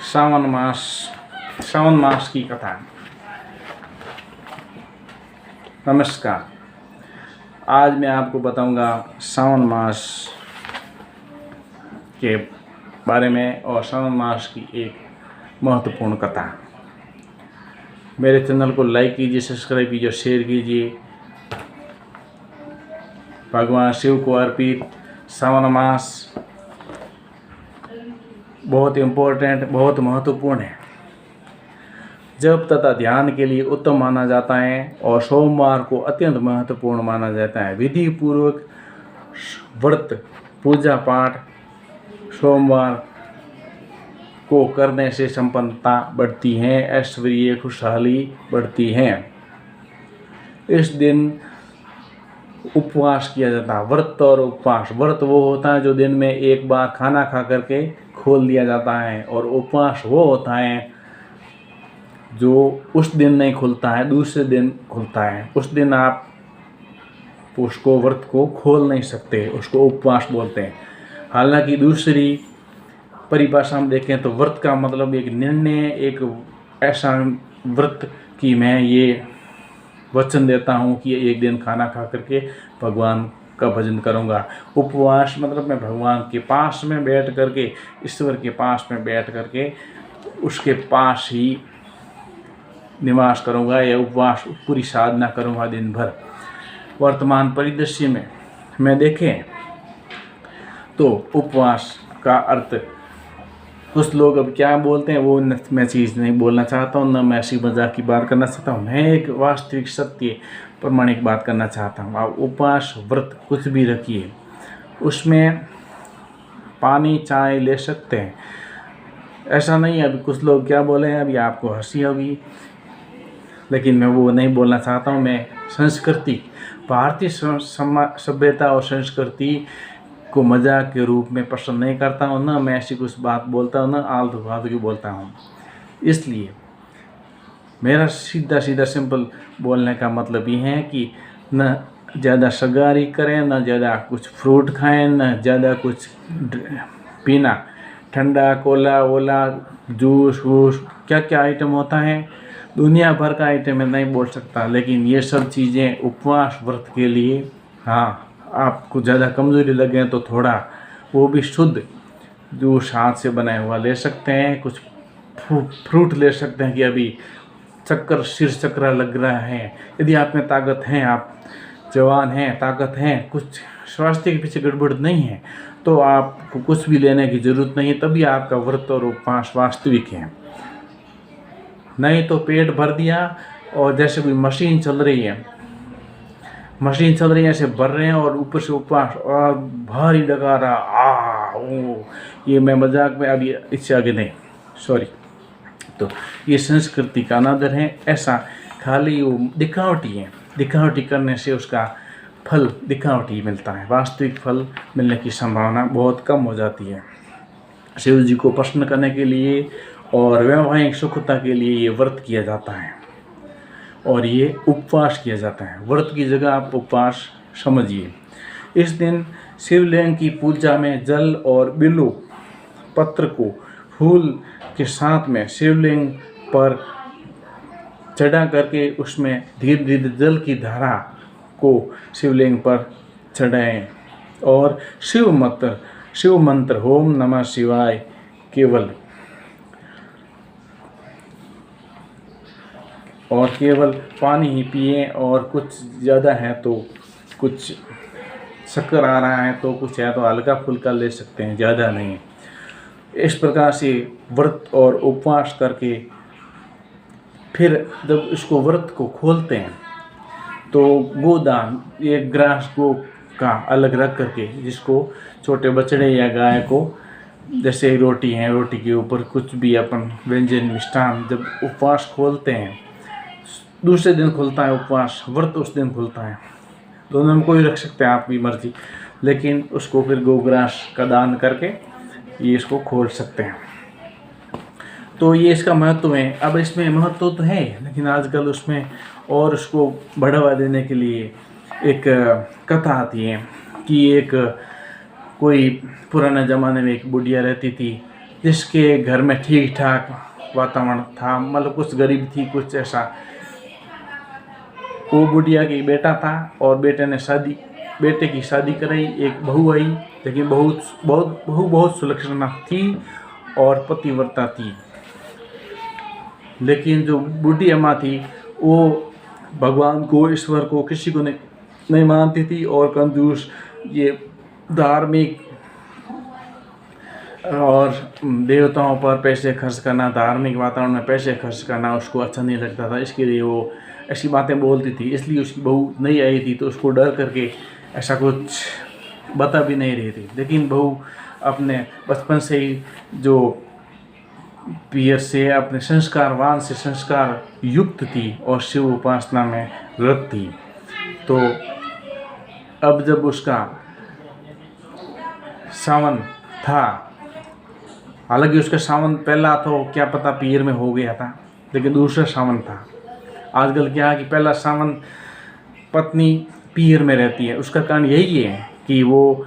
श्रावण मास की कथा। नमस्कार। आज मैं आपको बताऊंगा श्रावण मास के बारे में और श्रावण मास की एक महत्वपूर्ण कथा। मेरे चैनल को लाइक कीजिए, सब्सक्राइब कीजिए, शेयर कीजिए। भगवान शिव को अर्पित श्रावण मास बहुत इम्पोर्टेंट, बहुत महत्वपूर्ण है। जप तथा ध्यान के लिए उत्तम माना जाता है और सोमवार को अत्यंत महत्वपूर्ण माना जाता है। विधि पूर्वक व्रत पूजा पाठ सोमवार को करने से संपन्नता बढ़ती है, ऐश्वर्य खुशहाली बढ़ती है। इस दिन उपवास किया जाता है। व्रत और उपवास। व्रत वो होता है जो दिन में एक बार खाना खा करके खोल दिया जाता है, और उपवास वो होता है जो उस दिन नहीं खुलता है, दूसरे दिन खुलता है। उस दिन आप उसको व्रत को खोल नहीं सकते, उसको उपवास बोलते हैं। हालांकि दूसरी परिभाषा में देखें तो व्रत का मतलब एक निर्णय, एक ऐसा व्रत कि मैं ये वचन देता हूँ कि एक दिन खाना खा करके भगवान का भजन करूँगा। उपवास मतलब मैं भगवान के पास में बैठ करके, ईश्वर के पास में बैठ करके उसके पास ही निवास करूँगा या उपवास पूरी साधना करूँगा दिन भर। वर्तमान परिदृश्य में मैं देखें तो उपवास का अर्थ कुछ लोग अब क्या बोलते हैं वो मैं चीज़ नहीं बोलना चाहता हूँ, न मैं ऐसी मजाक की बात करना चाहता हूँ। मैं एक वास्तविक सत्य प्रमाणिक बात करना चाहता हूँ। आप उपवास व्रत कुछ भी रखिए, उसमें पानी चाय ले सकते हैं, ऐसा नहीं है। अभी कुछ लोग क्या बोले हैं, अभी आपको हंसी होगी, लेकिन मैं वो नहीं बोलना चाहता हूँ। मैं संस्कृति, भारतीय सभ्यता और संस्कृति को मजाक के रूप में पसंद नहीं करता हूँ, ना मैं ऐसी कुछ बात बोलता हूँ, ना आलतू फालतू की बोलता हूँ। इसलिए मेरा सीधा सिंपल बोलने का मतलब ये है कि न ज़्यादा सगारी करें, न ज़्यादा कुछ फ्रूट खाएं, न ज़्यादा कुछ पीना। ठंडा कोला वोला जूस वूस क्या क्या आइटम होता है, दुनिया भर का आइटम मैं नहीं बोल सकता, लेकिन ये सब चीज़ें उपवास व्रत के लिए, हाँ, आपको ज़्यादा कमज़ोरी लगे तो थोड़ा वो भी शुद्ध जूस हाथ से बनाया हुआ ले सकते हैं। कुछ फ्रूट ले सकते हैं कि अभी सिर चक्कर लग रहा है। यदि आप में ताकत है, आप जवान हैं, ताकत है, कुछ स्वास्थ्य के पीछे गड़बड़ नहीं है, तो आपको कुछ भी लेने की ज़रूरत नहीं है। तभी आपका व्रत और उपवास वास्तविक है। नहीं तो पेट भर दिया और जैसे कोई मशीन चल रही है ऐसे भर रहे हैं, और ऊपर से उपवास और भारी लगा रहा ये मैं मजाक में अभी इससे आगे नहीं, सॉरी। तो ये संस्कृति का अनादर है। ऐसा खाली वो दिखावटी है, दिखावटी करने से उसका फल दिखावटी मिलता है, वास्तविक फल मिलने की संभावना बहुत कम हो जाती है। शिव जी को प्रसन्न करने के लिए और वैवाहिक सुखता के लिए ये व्रत किया जाता है और ये उपवास किया जाता है। व्रत की जगह आप उपवास समझिए। इस दिन शिवलिंग की पूजा में जल और बिल्व पत्र को फूल के साथ में शिवलिंग पर चढ़ा करके उसमें धीरे धीरे जल की धारा को शिवलिंग पर चढ़ाएं और शिव मंत्र ओम नमः शिवाय केवल पानी ही पिए, और कुछ ज़्यादा है तो कुछ शक्कर आ रहा है तो कुछ है तो हल्का फुल्का ले सकते हैं, ज़्यादा नहीं। इस प्रकार से व्रत और उपवास करके फिर जब इसको व्रत को खोलते हैं तो गोदान, एक ग्रास गो का अलग रख करके, जिसको छोटे बछड़े या गाय को, जैसे रोटी है, रोटी के ऊपर कुछ भी अपन व्यंजन मिष्ठान, जब उपवास खोलते हैं दूसरे दिन खुलता है उपवास, व्रत उस दिन खुलता है, दोनों में कोई रख सकते हैं आपकी मर्जी, लेकिन उसको फिर गोग्रास का दान करके ये इसको खोल सकते हैं। तो ये इसका महत्व है। अब इसमें महत्व तो है, लेकिन आजकल उसमें और उसको बढ़ावा देने के लिए एक कथा आती है कि एक कोई पुराने ज़माने में एक बुढ़िया रहती थी, जिसके घर में ठीक ठाक वातावरण था, मतलब कुछ गरीब थी, कुछ ऐसा। वो बुढ़िया की बेटा था और बेटे की शादी कराई, एक बहू आई, लेकिन बहू बहुत सुलक्षणा थी और पतिव्रता थी। लेकिन जो बूढ़ी अम्मा थी वो भगवान को, ईश्वर को, किसी को नहीं मानती थी और कंजूस, ये धार्मिक और देवताओं पर पैसे खर्च करना, धार्मिक वातावरण में पैसे खर्च करना उसको अच्छा नहीं लगता था। इसके लिए वो ऐसी बातें बोलती थी। इसलिए उसकी बहू नहीं आई थी तो उसको डर करके ऐसा कुछ बता भी नहीं रही थी। लेकिन बहू अपने बचपन से ही जो पियर से, अपने संस्कारवान से संस्कार युक्त थी और शिव उपासना में रत थी। तो अब जब उसका सावन था, हालांकि उसका सावन पहला तो क्या पता पियर में हो गया था, लेकिन दूसरा सावन था। आजकल क्या है कि पहला सावन पत्नी पियर में रहती है। उसका कारण यही है कि वो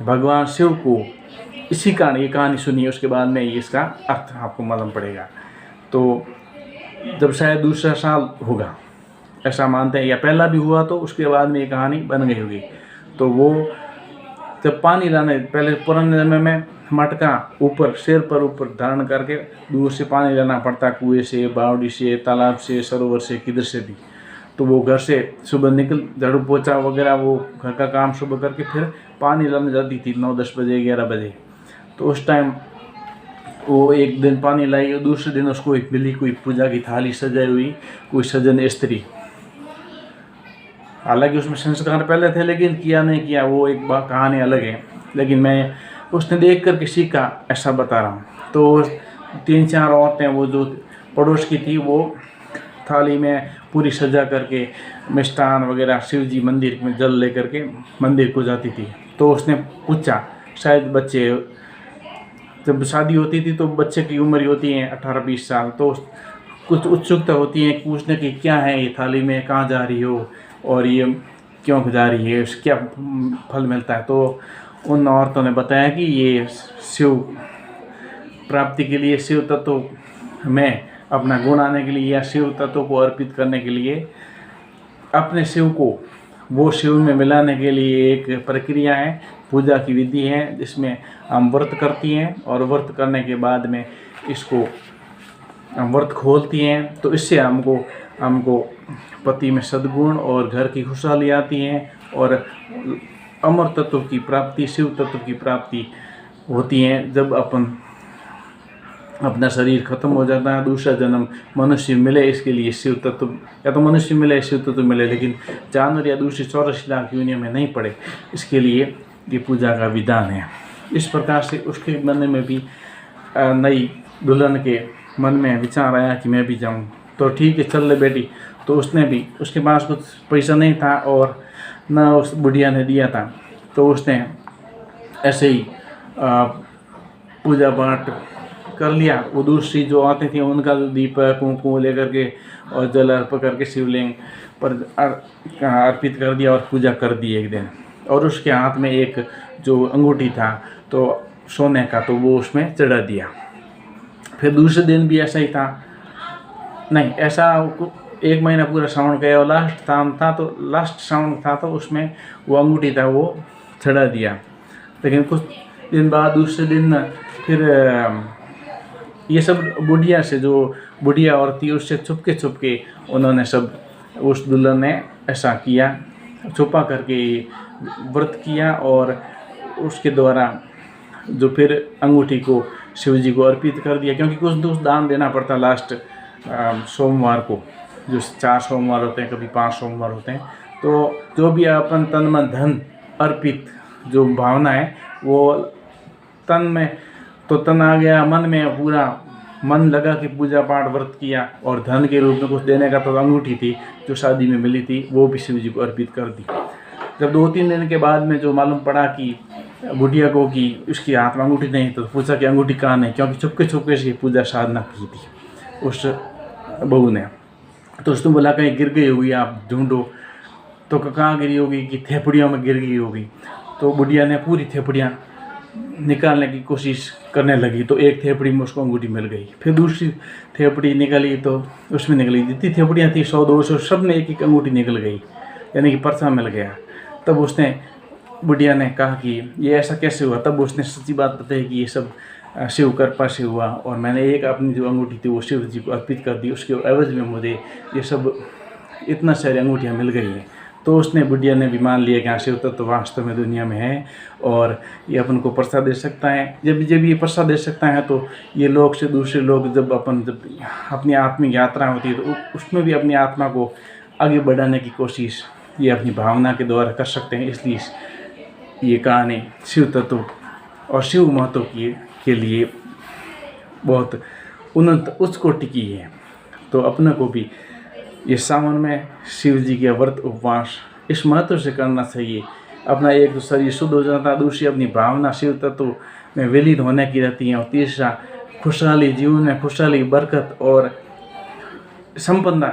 भगवान शिव को, इसी कारण ये कहानी सुनिए, उसके बाद में इसका अर्थ आपको मालूम पड़ेगा। तो जब शायद दूसरा साल होगा ऐसा मानते हैं, या पहला भी हुआ तो उसके बाद में ये कहानी बन गई होगी। तो वो जब पानी लाने, पहले पुराने समय में मटका ऊपर, सिर पर ऊपर धारण करके दूर से पानी लाना पड़ता, कुएं से, बावड़ी से, तालाब से, सरोवर से, किधर से भी। तो वो घर से सुबह निकल, झाड़ू पोछा वगैरह वो घर का काम सुबह करके फिर पानी लाने जाती थी 9-10 बजे, 11 बजे। तो उस टाइम वो एक दिन पानी लाई और दूसरे दिन उसको एक मिली कोई पूजा की थाली सजाई हुई, कोई सजन स्त्री। हालांकि उसमें संस्कार पहले थे लेकिन किया नहीं किया, वो एक बात कहानी अलग है। लेकिन मैं उसने देख कर किसी का ऐसा बता रहा हूँ। तो 3-4 औरतें वो जो पड़ोस की थी वो थाली में पूरी सजा करके मिष्ठान वगैरह शिव जी मंदिर में जल ले करके मंदिर को जाती थी। तो उसने पूछा, शायद बच्चे, जब शादी होती थी तो बच्चे की उम्र होती है 18-20 साल, तो कुछ उत्सुकता होती है पूछने की क्या है ये थाली में, कहाँ जा रही हो और ये क्यों जा रही है, क्या फल मिलता है। तो उन औरतों ने बताया कि ये शिव प्राप्ति के लिए, शिव तत्व में अपना गुण आने के लिए या शिव तत्व को अर्पित करने के लिए, अपने शिव को वो शिव में मिलाने के लिए एक प्रक्रिया है, पूजा की विधि है, जिसमें हम व्रत करती हैं और व्रत करने के बाद में इसको हम व्रत खोलती हैं। तो इससे हमको पति में सद्गुण और घर की खुशहाली आती है और अमर तत्व की प्राप्ति, शिव तत्व की प्राप्ति होती है। जब अपना शरीर खत्म हो जाता है, दूसरा जन्म मनुष्य मिले, इसके लिए शिव तत्व, या तो मनुष्य मिले, शिव तत्व मिले, लेकिन जानवर या दूसरी 84 लाख यूनियन में नहीं पड़े, इसके लिए ये पूजा का विधान है। इस प्रकार से उसके मन में भी, नई दुल्हन के मन में विचार आया कि मैं भी जाऊं। तो ठीक है, चल ले बेटी। तो उसने भी, उसके पास कुछ पैसा नहीं था और न उस बुढ़िया ने दिया था, तो उसने ऐसे ही पूजा पाठ कर लिया। वो दूसरी जो आते थे उनका दीपक कुंकुम लेकर के और जल अर्पण करके शिवलिंग पर अर्पित कर दिया और पूजा कर दी एक दिन। और उसके हाथ में एक जो अंगूठी था तो सोने का, तो वो उसमें चढ़ा दिया। फिर दूसरे दिन भी ऐसा ही था, नहीं ऐसा 1 महीना पूरा श्रावण गया और लास्ट श्रावण था तो उसमें वो अंगूठी था वो चढ़ा दिया। लेकिन कुछ दिन बाद दूसरे दिन फिर ये सब बुढ़िया से, जो बुढ़िया औरत थी उससे छुपके उन्होंने सब, उस दुल्हन ने ऐसा किया, छुपा करके व्रत किया और उसके द्वारा जो फिर अंगूठी को शिव जी को अर्पित कर दिया। क्योंकि कुछ दूध दान देना पड़ता लास्ट सोमवार को, जो 4 सोमवार होते हैं, कभी 5 सोमवार होते हैं। तो जो भी अपन तन मन धन अर्पित जो भावना है वो तन में, तो तन आ गया, मन में पूरा मन लगा कि पूजा पाठ व्रत किया, और धन के रूप में कुछ देने का तो अंगूठी थी जो शादी में मिली थी वो भी शिव जी को अर्पित कर दी। जब 2-3 दिन के बाद में जो मालूम पड़ा कि बुढ़िया को कि उसकी हाथ में अंगूठी नहीं, तो पूछा कि अंगूठी कहाँ नहीं, क्योंकि छुपके से पूजा साधना की थी उस बहू ने। तो उसने बोला कहीं गिर गई होगी, आप ढूंढो। तो कहाँ गिरी होगी कि थेपड़ियों में गिर गई होगी। तो बुढ़िया ने पूरी थेपड़ियाँ निकालने की कोशिश करने लगी तो एक थेपड़ी में उसको अंगूठी मिल गई। फिर दूसरी थेपड़ी निकली तो उसमें निकली, जितनी थेपड़ियाँ थी 100-200 सब में एक एक अंगूठी निकल गई, यानी कि पर्चा मिल गया। तब उसने बुढ़िया ने कहा कि ये ऐसा कैसे हुआ। तब उसने सच्ची बात बताई कि ये सब शिव कृपा से हुआ और मैंने एक अपनी जो अंगूठी थी वो शिव जी को अर्पित कर दी, उसके एवज में मुझे ये सब इतना सारी अंगूठियाँ मिल गई हैं। तो उसने बुढ़िया ने भी मान लिया कि हाँ शिव तत्व वास्तव में दुनिया में है और ये अपन को प्रसाद दे सकता है। जब ये प्रसाद दे सकता है तो ये लोग से दूसरे लोग जब अपनी आत्मिक यात्रा होती है तो उसमें भी अपनी आत्मा को आगे बढ़ाने की कोशिश ये अपनी भावना के द्वारा कर सकते हैं। इसलिए ये कहानी शिव तत्व और शिव महत्व के लिए बहुत उन्नत उच्च कोटि की है। तो अपने को भी ये सावन में शिव जी के व्रत उपवास इस महत्व से करना चाहिए। अपना एक तो शरीर शुद्ध हो जाता है, दूसरी अपनी भावना शिव तत्व में विलीन होने की रहती है और तीसरा खुशहाली जीवन में खुशहाली बरकत और संपन्नता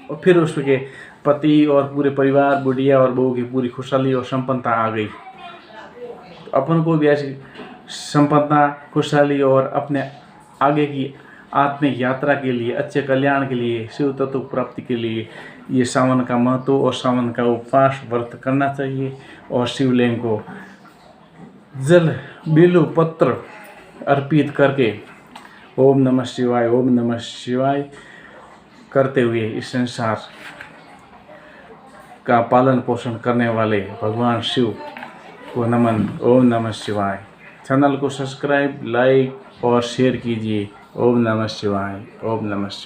और फिर उसके पति और पूरे परिवार बुढ़िया और बहू की पूरी खुशहाली और संपन्नता आ गई। तो अपन को भी ऐसी संपन्नता खुशहाली और अपने आगे की आत्मिक यात्रा के लिए अच्छे कल्याण के लिए शिव तत्व प्राप्ति के लिए ये सावन का महत्व और सावन का उपवास व्रत करना चाहिए और शिवलिंग को जल बिल्व पत्र अर्पित करके ओम नमः शिवाय करते हुए इस संसार का पालन पोषण करने वाले भगवान शिव को नमन। ओम नमः शिवाय। चैनल को सब्सक्राइब लाइक और शेयर कीजिए। ओम नमः शिवाय। ओम नमः शिवाय।